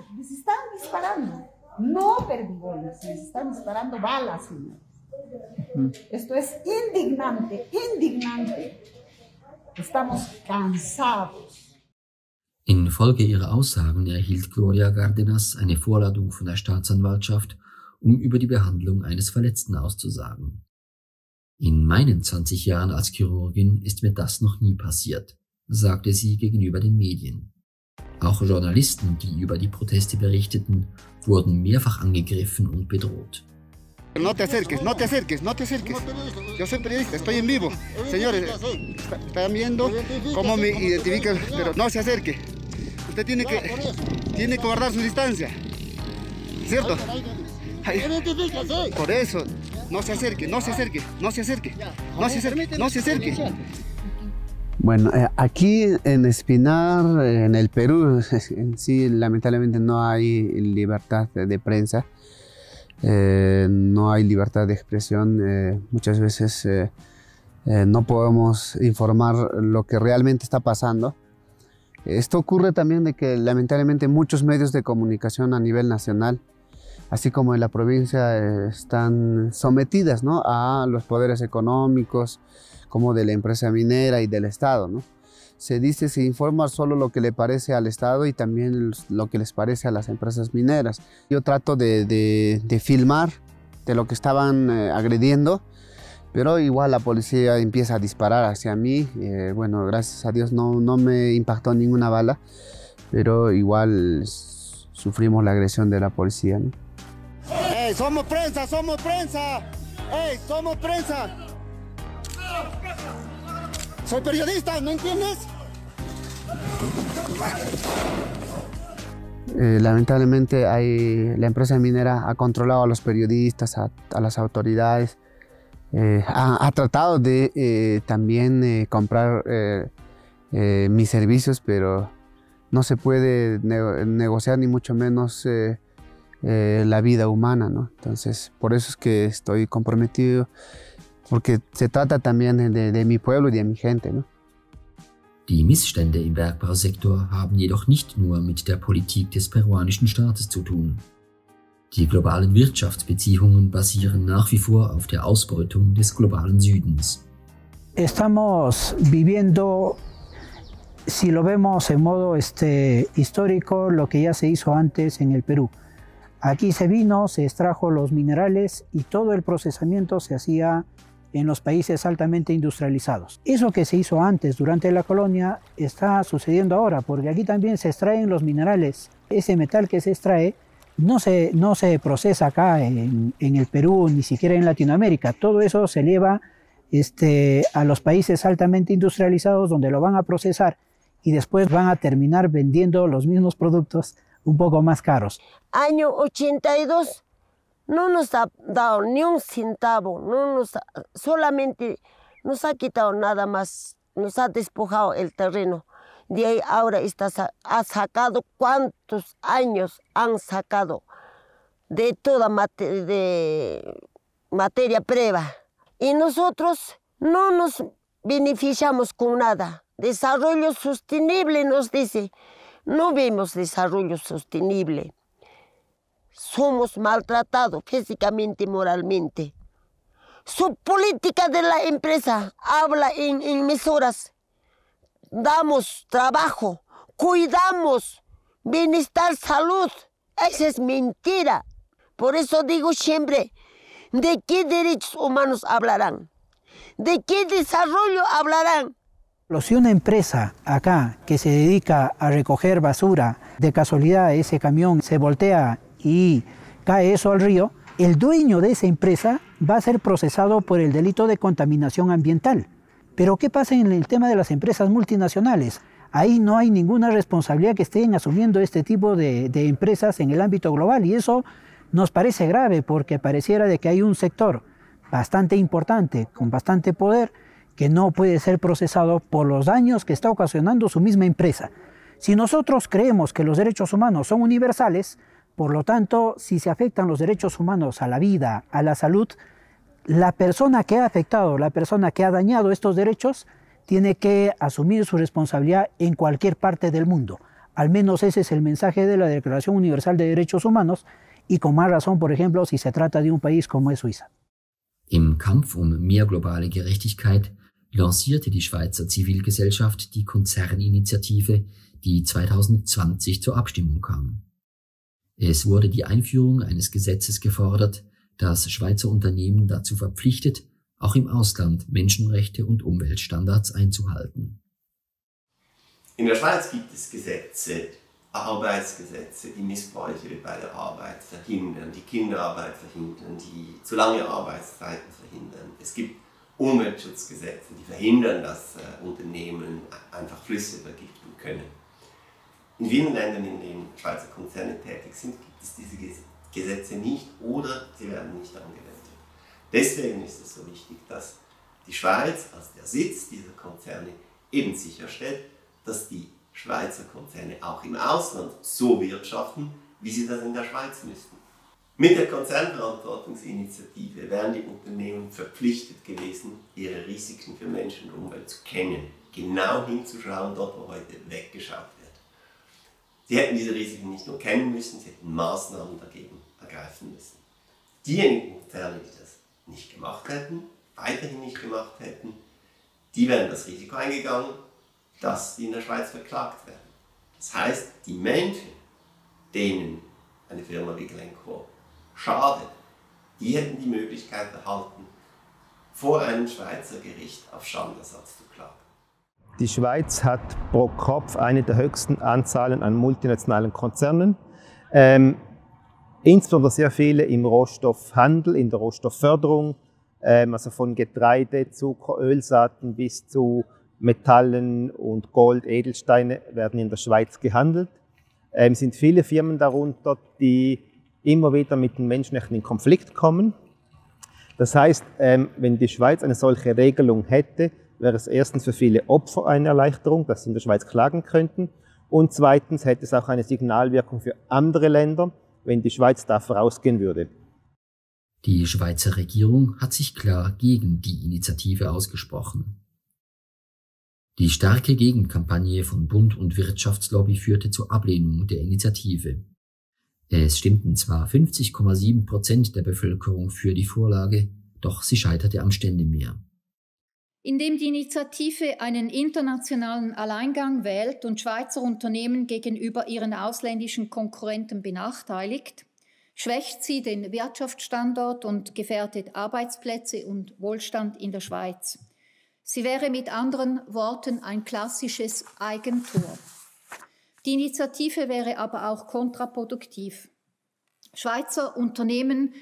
No perdigones, les están disparando balas, señor. Esto es indignante. Estamos cansados. Infolge ihrer Aussagen erhielt Gloria Cárdenas eine Vorladung von der Staatsanwaltschaft, um über die Behandlung eines Verletzten auszusagen. In meinen 20 Jahren als Chirurgin ist mir das noch nie passiert, sagte sie gegenüber den Medien. Auch Journalisten, die über die Proteste berichteten, wurden mehrfach angegriffen und bedroht. No te acerques, no te acerques, no te acerques. Yo soy periodista, estoy en vivo. Señores, están viendo cómo me identifican, pero no se acerque. Usted tiene que guardar su distancia, ¿cierto? Por eso, no se acerque, no se acerque, no se acerque, no se acerque, no se acerque. Bueno, aquí en Espinar, en el Perú, en sí lamentablemente no hay libertad de prensa, no hay libertad de expresión. Muchas veces no podemos informar lo que realmente está pasando. Esto ocurre también de que lamentablemente muchos medios de comunicación a nivel nacional, así como en la provincia, están sometidas, ¿no?, a los poderes económicos, como de la empresa minera y del Estado, ¿no? Se informa solo lo que le parece al Estado y también lo que les parece a las empresas mineras. Yo trato de filmar de lo que estaban agrediendo, pero igual la policía empieza a disparar hacia mí. Bueno, gracias a Dios no me impactó ninguna bala, pero igual sufrimos la agresión de la policía, ¿no? ¡Ey, somos prensa, somos prensa! ¡Ey, somos prensa! Soy periodista, ¿no entiendes? Lamentablemente la empresa minera ha controlado a los periodistas, a las autoridades, ha tratado de también comprar mis servicios, pero no se puede negociar ni mucho menos la vida humana, ¿no? Entonces, por eso es que estoy comprometido, porque se trata también de mi pueblo y de mi gente, ¿no? Die Missstände im Bergbausektor haben jedoch nicht nur mit der Politik des peruanischen Staates zu tun. Die globalen Wirtschaftsbeziehungen basieren nach wie vor auf der Ausbeutung des globalen Südens. Estamos viviendo, si lo vemos en modo histórico, lo que ya se hizo antes en el Perú. Aquí se vino, se extrajo los minerales y todo el procesamiento se hacía en los países altamente industrializados. Eso que se hizo antes, durante la colonia, está sucediendo ahora, porque aquí también se extraen los minerales. Ese metal que se extrae no se procesa acá en el Perú, ni siquiera en Latinoamérica. Todo eso se lleva a los países altamente industrializados, donde lo van a procesar y después van a terminar vendiendo los mismos productos un poco más caros. Año 82 no nos ha dado ni un centavo, solamente nos ha quitado nada más, nos ha despojado el terreno. De ahí ahora ha sacado cuántos años han sacado de toda materia prima. Y nosotros no nos beneficiamos con nada. Desarrollo sostenible nos dice. No vemos desarrollo sostenible. Somos maltratados físicamente y moralmente. Su política de la empresa habla en emisoras. Damos trabajo, cuidamos, bienestar, salud. Esa es mentira. Por eso digo siempre, ¿de qué derechos humanos hablarán? ¿De qué desarrollo hablarán? Si una empresa acá que se dedica a recoger basura, de casualidad ese camión se voltea y cae eso al río, el dueño de esa empresa va a ser procesado por el delito de contaminación ambiental. Pero ¿qué pasa en el tema de las empresas multinacionales? Ahí no hay ninguna responsabilidad que estén asumiendo este tipo de empresas en el ámbito global, y eso nos parece grave, porque pareciera de que hay un sector bastante importante, con bastante poder, que no puede ser procesado por los daños que está ocasionando su misma empresa. Si nosotros creemos que los derechos humanos son universales, por lo tanto, si se afectan los derechos humanos a la vida, a la salud, la persona que ha afectado, la persona que ha dañado estos derechos, tiene que asumir su responsabilidad en cualquier parte del mundo. Al menos ese es el mensaje de la Declaración Universal de Derechos Humanos, y con más razón, por ejemplo, si se trata de un país como es Suiza. Im Kampf mehr globale Gerechtigkeit lancierte die Schweizer Zivilgesellschaft die Konzerninitiative, die 2020 zur Abstimmung kam. Es wurde die Einführung eines Gesetzes gefordert, das Schweizer Unternehmen dazu verpflichtet, auch im Ausland Menschenrechte und Umweltstandards einzuhalten. In der Schweiz gibt es Gesetze, Arbeitsgesetze die Missbräuche bei der Arbeit verhindern, die Kinderarbeit verhindern, die zu lange Arbeitszeiten verhindern. Es gibt Umweltschutzgesetze, die verhindern, dass Unternehmen einfach Flüsse vergiften können. In vielen Ländern, in denen Schweizer Konzerne tätig sind, gibt es diese Gesetze nicht oder sie werden nicht angewendet. Deswegen ist es so wichtig, dass die Schweiz als der Sitz dieser Konzerne eben sicherstellt, dass die Schweizer Konzerne auch im Ausland so wirtschaften, wie sie das in der Schweiz müssten. Mit der Konzernverantwortungsinitiative wären die Unternehmen verpflichtet gewesen, ihre Risiken für Menschen und Umwelt zu kennen, genau hinzuschauen, dort wo heute weggeschaut wird. Sie hätten diese Risiken nicht nur kennen müssen, sie hätten Maßnahmen dagegen ergreifen müssen. Diejenigen Konzerne, die das nicht gemacht hätten, weiterhin nicht gemacht hätten, die wären das Risiko eingegangen, dass sie in der Schweiz verklagt werden. Das heißt, die Menschen, denen eine Firma wie Glencore schadet, die hätten die Möglichkeit erhalten, vor einem Schweizer Gericht auf Schadenersatz zu klagen. Die Schweiz hat pro Kopf eine der höchsten Anzahlen an multinationalen Konzernen. Insbesondere sehr viele im Rohstoffhandel, in der Rohstoffförderung, also von Getreide, Zucker, Ölsaaten bis zu Metallen und Gold, Edelsteine werden in der Schweiz gehandelt. Es sind viele Firmen darunter, die immer wieder mit den Menschenrechten in Konflikt kommen. Das heißt, wenn die Schweiz eine solche Regelung hätte, wäre es erstens für viele Opfer eine Erleichterung, dass sie in der Schweiz klagen könnten. Und zweitens hätte es auch eine Signalwirkung für andere Länder, wenn die Schweiz da vorausgehen würde. Die Schweizer Regierung hat sich klar gegen die Initiative ausgesprochen. Die starke Gegenkampagne von Bund und Wirtschaftslobby führte zur Ablehnung der Initiative. Es stimmten zwar 50,7% der Bevölkerung für die Vorlage, doch sie scheiterte am Ständemehr. Indem die Initiative einen internationalen Alleingang wählt und Schweizer Unternehmen gegenüber ihren ausländischen Konkurrenten benachteiligt, schwächt sie den Wirtschaftsstandort und gefährdet Arbeitsplätze und Wohlstand in der Schweiz. Sie wäre mit anderen Worten ein klassisches Eigentor. Die Initiative wäre aber auch kontraproduktiv. Schweizer Unternehmen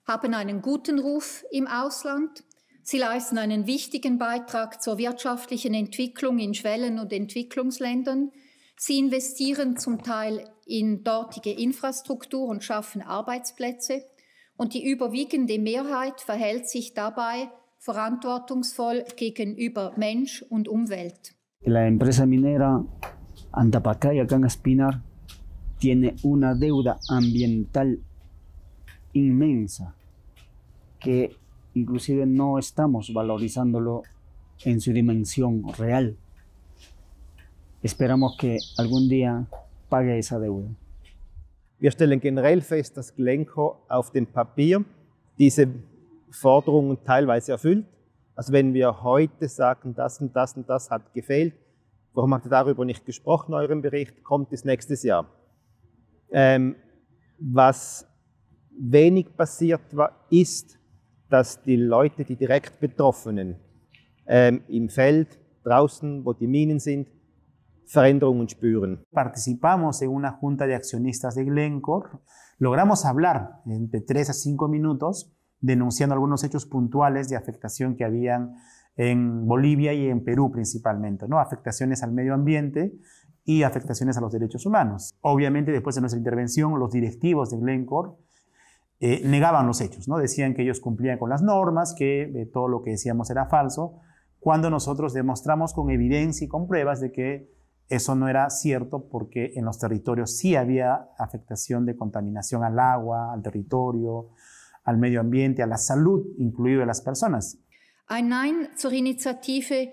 haben einen guten Ruf im Ausland. Sie leisten einen wichtigen Beitrag zur wirtschaftlichen Entwicklung in Schwellen- und Entwicklungsländern. Sie investieren zum Teil in dortige Infrastruktur und schaffen Arbeitsplätze. Und die überwiegende Mehrheit verhält sich dabei verantwortungsvoll gegenüber Mensch und Umwelt. La empresa minera Antapacay acá en Espinar tiene una deuda ambiental inmensa que inclusive no estamos valorizándolo en su dimensión real. Esperamos que algún día pague esa deuda. Wir stellen generell fest, dass Glencore auf dem Papier diese Forderungen teilweise erfüllt. Also wenn wir heute sagen, das und das und das hat gefehlt, warum habt ihr darüber nicht gesprochen in eurem Bericht, kommt es nächstes Jahr. Was wenig passiert war, ist, dass die Leute, die direkt Betroffenen im Feld, draußen, wo die Minen sind, Veränderungen spüren. Participamos en una junta de accionistas de Glencore. Logramos hablar entre 3 a 5 minutos denunciando algunos hechos puntuales de afectación que habían en Bolivia y en Perú principalmente, ¿no? Afectaciones al medio ambiente y afectaciones a los derechos humanos. Obviamente, después de nuestra intervención, los directivos de Glencore negaban los hechos, ¿no? Decían que ellos cumplían con las normas, que todo lo que decíamos era falso, cuando nosotros demostramos con evidencia y con pruebas de que eso no era cierto, porque en los territorios sí había afectación de contaminación al agua, al territorio, al medio ambiente, a la salud, incluido de las personas. Ein Nein zur Initiative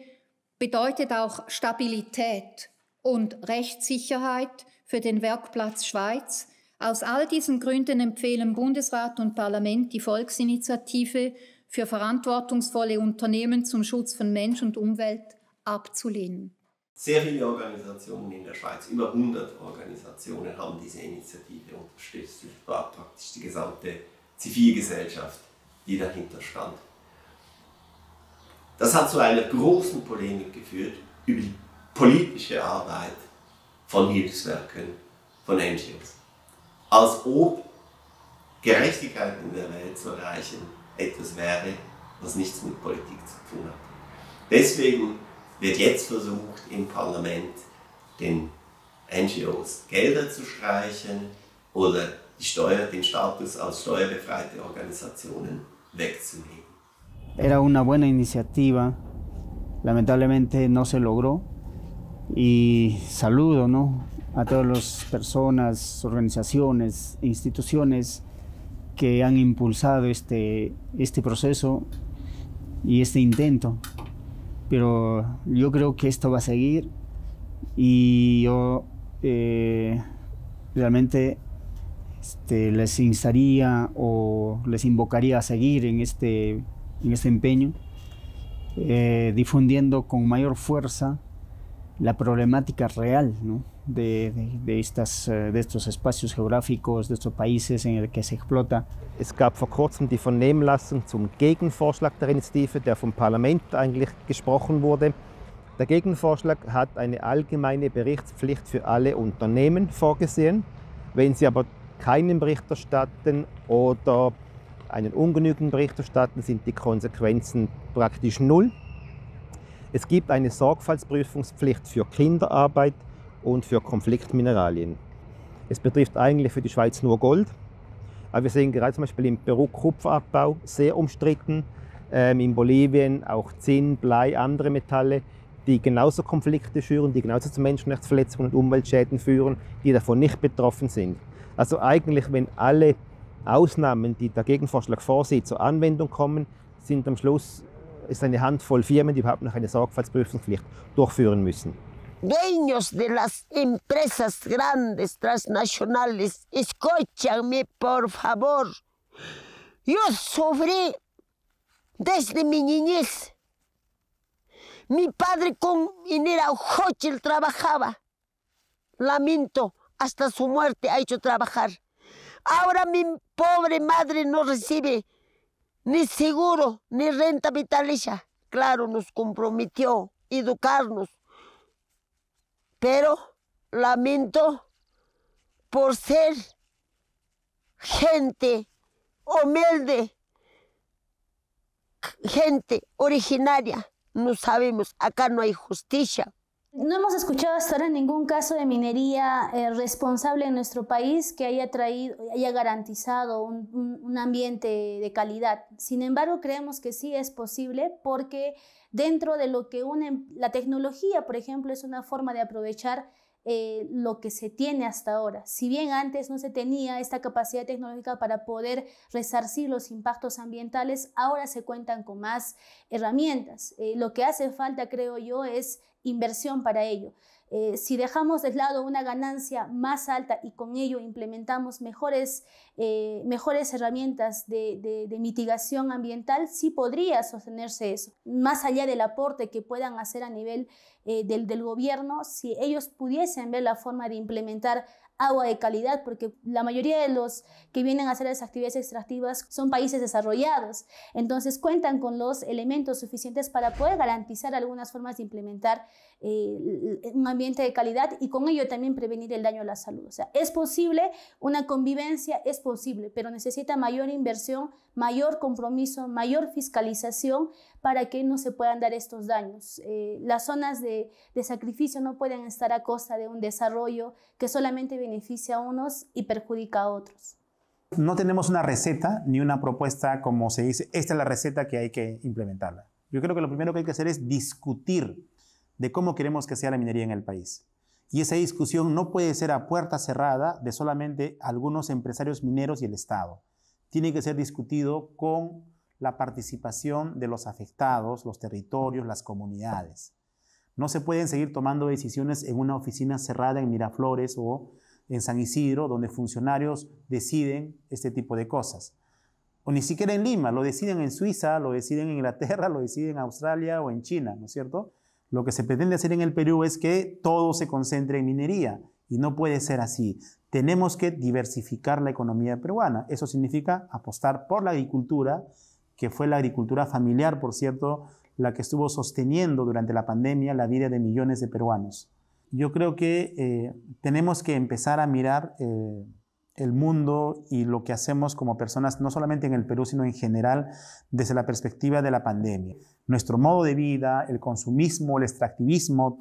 bedeutet auch Stabilität und Rechtssicherheit für den Werkplatz Schweiz. Aus all diesen Gründen empfehlen Bundesrat und Parlament die Volksinitiative für verantwortungsvolle Unternehmen zum Schutz von Mensch und Umwelt abzulehnen. Sehr viele Organisationen in der Schweiz, über 100 Organisationen, haben diese Initiative unterstützt. Es war praktisch die gesamte Zivilgesellschaft, die dahinter stand. Das hat zu einer großen Polemik geführt über die politische Arbeit von Hilfswerken von NGOs. Als ob Gerechtigkeit in der Welt zu erreichen etwas wäre, was nichts mit Politik zu tun hat. Deswegen wird jetzt versucht, im Parlament den NGOs Gelder zu streichen oder den Status als steuerbefreite Organisationen wegzunehmen. Era una buena iniciativa, lamentablemente no se logró, y saludo, ¿no?, a todas las personas, organizaciones, instituciones que han impulsado este proceso y este intento. Pero yo creo que esto va a seguir y yo realmente les instaría o les invocaría a seguir en este empeño, difundiendo con mayor fuerza la problemática real, ¿no?, de estos espacios geográficos, de estos países en el que se explota. Es gab vor kurzem die Vernehmlassung zum Gegenvorschlag der Initiative, der vom Parlament eigentlich gesprochen wurde. Der Gegenvorschlag hat eine allgemeine Berichtspflicht für alle Unternehmen vorgesehen. Wenn sie aber keinen Bericht erstatten oder einen ungenügenden Bericht erstatten, sind die Konsequenzen praktisch null. Es gibt eine Sorgfaltsprüfungspflicht für Kinderarbeit und für Konfliktmineralien. Es betrifft eigentlich für die Schweiz nur Gold, aber wir sehen gerade zum Beispiel im Peru Kupferabbau sehr umstritten, in Bolivien auch Zinn, Blei, andere Metalle, die genauso Konflikte schüren, die genauso zu Menschenrechtsverletzungen und Umweltschäden führen, die davon nicht betroffen sind. Also eigentlich, wenn alle Ausnahmen, die der Gegenvorschlag vorsieht, zur Anwendung kommen, sind am Schluss ist eine Handvoll Firmen, die überhaupt noch eine Sorgfaltsprüfungspflicht durchführen müssen. Dueños de las empresas grandes, transnacionales, escúchame por favor. Yo sufrí desde mi niñez. Mi padre con minera Hochel trabajaba. Lamento, hasta su muerte ha hecho trabajar. Ahora mi pobre madre no recibe ni seguro, ni renta vitalicia. Claro, nos comprometió educarnos. Pero lamento por ser gente humilde, gente originaria. No sabemos, acá no hay justicia. No hemos escuchado hasta ahora ningún caso de minería responsable en nuestro país que haya garantizado un ambiente de calidad. Sin embargo, creemos que sí es posible porque dentro de lo que la tecnología, por ejemplo, es una forma de aprovechar lo que se tiene hasta ahora. Si bien antes no se tenía esta capacidad tecnológica para poder resarcir los impactos ambientales, ahora se cuentan con más herramientas. Lo que hace falta, creo yo, es inversión para ello. Si dejamos de lado una ganancia más alta y con ello implementamos mejores herramientas de mitigación ambiental, sí podría sostenerse eso. Más allá del aporte que puedan hacer a nivel del gobierno, si ellos pudiesen ver la forma de implementar agua de calidad, porque la mayoría de los que vienen a hacer las actividades extractivas son países desarrollados, entonces cuentan con los elementos suficientes para poder garantizar algunas formas de implementar un ambiente de calidad y con ello también prevenir el daño a la salud. O sea, es posible, una convivencia es posible, pero necesita mayor inversión, mayor compromiso, mayor fiscalización para que no se puedan dar estos daños. Las zonas de sacrificio no pueden estar a costa de un desarrollo que solamente beneficia a unos y perjudica a otros. No tenemos una receta ni una propuesta como se dice, esta es la receta que hay que implementarla. Yo creo que lo primero que hay que hacer es discutir de cómo queremos que sea la minería en el país. Y esa discusión no puede ser a puerta cerrada de solamente algunos empresarios mineros y el Estado. Tiene que ser discutido con la participación de los afectados, los territorios, las comunidades. No se pueden seguir tomando decisiones en una oficina cerrada en Miraflores o en San Isidro, donde funcionarios deciden este tipo de cosas. O ni siquiera en Lima, lo deciden en Suiza, lo deciden en Inglaterra, lo deciden en Australia o en China, ¿no es cierto? Lo que se pretende hacer en el Perú es que todo se concentre en minería y no puede ser así. Tenemos que diversificar la economía peruana. Eso significa apostar por la agricultura, que fue la agricultura familiar, por cierto, la que estuvo sosteniendo durante la pandemia la vida de millones de peruanos. yo creo que tenemos que empezar a mirar el mundo y lo que hacemos como personas, no solamente en el Perú, sino en general, desde la perspectiva de la pandemia. Nuestro modo de vida, el consumismo, el extractivismo,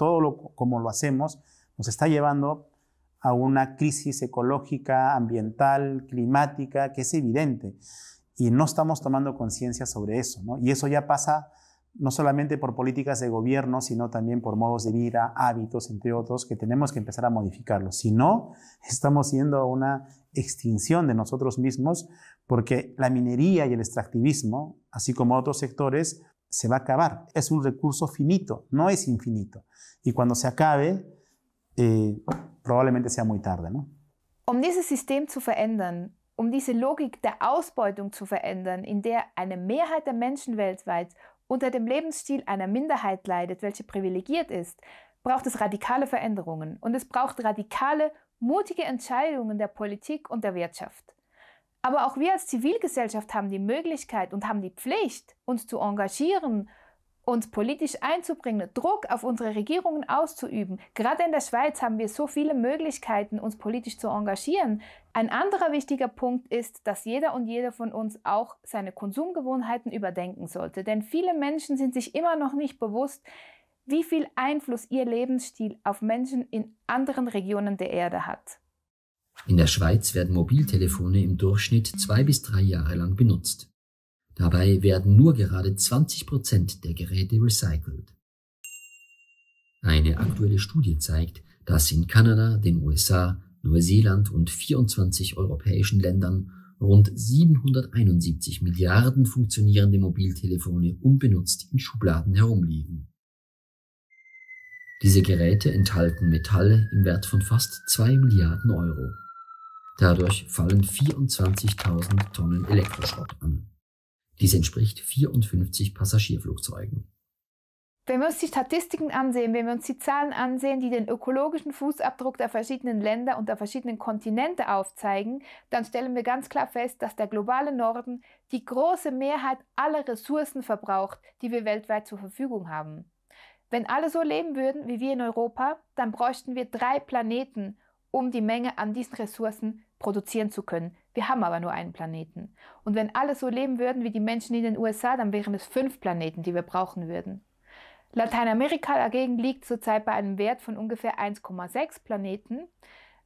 como lo hacemos, nos está llevando a una crisis ecológica, ambiental, climática, que es evidente. Y no estamos tomando conciencia sobre eso, ¿no? Y eso ya pasa no solamente por políticas de gobierno, sino también por modos de vida, hábitos, entre otros, que tenemos que empezar a modificarlos. Si no, estamos yendo a una extinción de nosotros mismos, porque la minería y el extractivismo, así como otros sectores, se va a acabar. Es un recurso finito, no es infinito. Y cuando se acabe, probablemente sea muy tarde, ¿no? Dieses System zu verändern, diese Logik der Ausbeutung zu verändern, in der eine Mehrheit der Menschen weltweit unter dem Lebensstil einer Minderheit leidet, welche privilegiert ist, braucht es radikale Veränderungen. Und es braucht radikale, mutige Entscheidungen der Politik und der Wirtschaft. Aber auch wir als Zivilgesellschaft haben die Möglichkeit und haben die Pflicht, uns zu engagieren, uns politisch einzubringen, Druck auf unsere Regierungen auszuüben. Gerade in der Schweiz haben wir so viele Möglichkeiten, uns politisch zu engagieren. Ein anderer wichtiger Punkt ist, dass jeder und jede von uns auch seine Konsumgewohnheiten überdenken sollte. Denn viele Menschen sind sich immer noch nicht bewusst, wie viel Einfluss ihr Lebensstil auf Menschen in anderen Regionen der Erde hat. In der Schweiz werden Mobiltelefone im Durchschnitt 2 bis 3 Jahre lang benutzt. Dabei werden nur gerade 20% der Geräte recycelt. Eine aktuelle Studie zeigt, dass in Kanada, den USA, Neuseeland und 24 europäischen Ländern rund 771 Milliarden funktionierende Mobiltelefone unbenutzt in Schubladen herumliegen. Diese Geräte enthalten Metalle im Wert von fast 2 Milliarden Euro. Dadurch fallen 24.000 Tonnen Elektroschrott an. Dies entspricht 54 Passagierflugzeugen. Wenn wir uns die Statistiken ansehen, wenn wir uns die Zahlen ansehen, die den ökologischen Fußabdruck der verschiedenen Länder und der verschiedenen Kontinente aufzeigen, dann stellen wir ganz klar fest, dass der globale Norden die große Mehrheit aller Ressourcen verbraucht, die wir weltweit zur Verfügung haben. Wenn alle so leben würden wie wir in Europa, dann bräuchten wir 3 Planeten, um die Menge an diesen Ressourcen produzieren zu können. Wir haben aber nur einen Planeten. Und wenn alle so leben würden wie die Menschen in den USA, dann wären es 5 Planeten, die wir brauchen würden. Lateinamerika dagegen liegt zurzeit bei einem Wert von ungefähr 1,6 Planeten.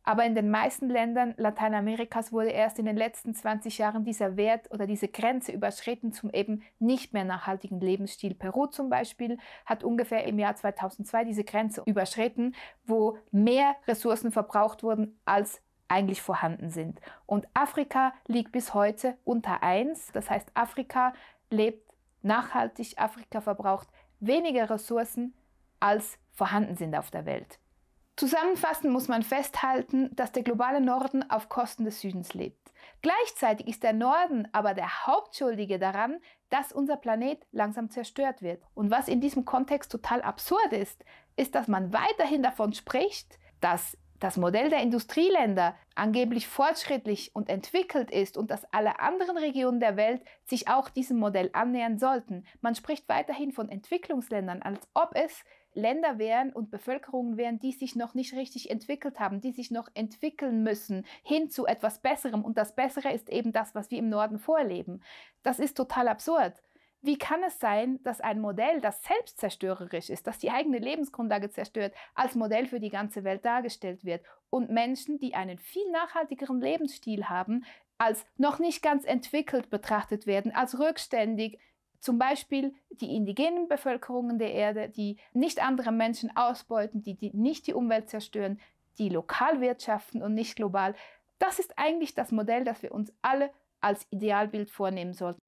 Aber in den meisten Ländern Lateinamerikas wurde erst in den letzten 20 Jahren dieser Wert oder diese Grenze überschritten zum eben nicht mehr nachhaltigen Lebensstil. Peru zum Beispiel hat ungefähr im Jahr 2002 diese Grenze überschritten, wo mehr Ressourcen verbraucht wurden, als eigentlich vorhanden sind. Und Afrika liegt bis heute unter 1. Das heißt, Afrika lebt nachhaltig, Afrika verbraucht weniger Ressourcen, als vorhanden sind auf der Welt. Zusammenfassend muss man festhalten, dass der globale Norden auf Kosten des Südens lebt. Gleichzeitig ist der Norden aber der Hauptschuldige daran, dass unser Planet langsam zerstört wird. Und was in diesem Kontext total absurd ist, ist, dass man weiterhin davon spricht, dass das Modell der Industrieländer angeblich fortschrittlich und entwickelt ist und dass alle anderen Regionen der Welt sich auch diesem Modell annähern sollten. Man spricht weiterhin von Entwicklungsländern, als ob es Länder wären und Bevölkerungen wären, die sich noch nicht richtig entwickelt haben, die sich noch entwickeln müssen hin zu etwas Besserem. Und das Bessere ist eben das, was wir im Norden vorleben. Das ist total absurd. Wie kann es sein, dass ein Modell, das selbstzerstörerisch ist, das die eigene Lebensgrundlage zerstört, als Modell für die ganze Welt dargestellt wird und Menschen, die einen viel nachhaltigeren Lebensstil haben, als noch nicht ganz entwickelt betrachtet werden, als rückständig? Zum Beispiel die indigenen Bevölkerungen der Erde, die nicht andere Menschen ausbeuten, die nicht die Umwelt zerstören, die lokal wirtschaften und nicht global. Das ist eigentlich das Modell, das wir uns alle als Idealbild vornehmen sollten.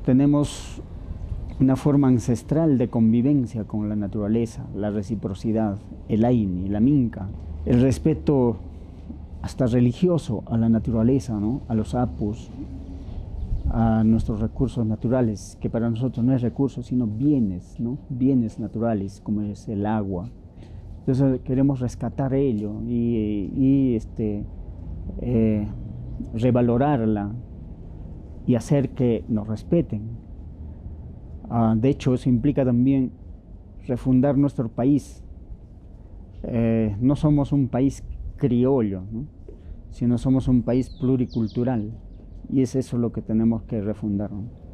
Tenemos una forma ancestral de convivencia con la naturaleza, la reciprocidad, el aini, la minca, el respeto hasta religioso a la naturaleza, ¿no? A los apus, a nuestros recursos naturales, que para nosotros no es recursos, sino bienes, ¿no? Bienes naturales, como es el agua. Entonces queremos rescatar ello y revalorarla y hacer que nos respeten. De hecho, eso implica también refundar nuestro país, no somos un país criollo, ¿no? Sino somos un país pluricultural, y es eso lo que tenemos que refundar, ¿no?